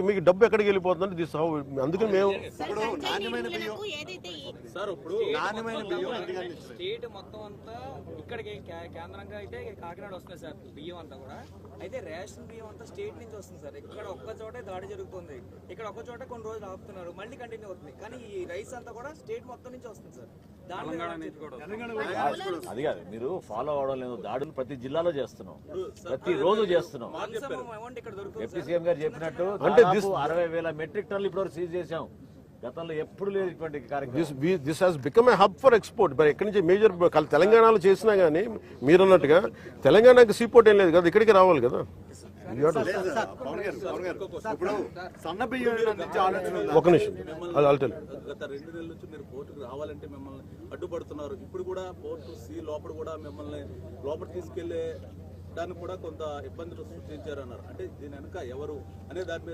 మీకు డబ్బు ఎక్కడికి వెళ్ళిపోతుందంటే దిస్ హౌ, అందుకని మేము ఇప్పుడు నాణ్యమైన బియ్యం సార్, ఇప్పుడు నాణ్యమైన బియ్యం స్టేట్ మొత్తం అంతా ఇక్కడికి కేంద్రంగా అయితే కాకినాడ వస్తుంది సార్ బియ్యం అంతా కూడా. అయితే రేషన్ బియ్యం అంతా స్టేట్ నుంచి వస్తుంది సార్. ఇక్కడ ఒక్క చోటే దాడి జరుగుతుంది, ఇక్కడ ఒక్క చోట కొన్ని రోజులు ఆపుతున్నారు, మళ్ళీ కంటిన్యూ అవుతుంది. కానీ ఈ రైస్ అంతా కూడా స్టేట్ మొత్తం నుంచి వస్తుంది సార్. అది కాదు మీరు ఫాలో అవడం లేదు. దాడులు ప్రతి జిల్లాలో చేస్తున్నాం, ప్రతి రోజు చేస్తున్నాం. డిప్యూటీ గారు చెప్పినట్టు అంటే 60,000 మెట్రిక్ టన్నులు ఇప్పటివరకు సీజ్ చేశాం. గతంలో ఎప్పుడు లేదు ఇటువంటి కార్యక్రమం. This has become a hub for export. మరి ఎక్కడి నుంచి మేజర్ తెలంగాణలో చేసినా కానీ మీరు అన్నట్టుగా తెలంగాణకి సీపోర్ట్ ఏం లేదు కదా, ఇక్కడికి రావాలి కదా. ఇప్పుడు సన్న బియ్యం ఒక నిమిషం అల్టల్ గత 2 నెలల నుంచి మీరు పోర్టుకు రావాలంటే మిమ్మల్ని అడ్డుపడుతున్నారు. ఇప్పుడు కూడా పోర్టు లోపల కూడా మిమ్మల్ని లోపల తీసుకెళ్లే దానికి కూడా కొంత ఇబ్బందులు సృష్టించారు అన్నారు. అంటే దీని వెనక ఎవరు అనే దాని మీద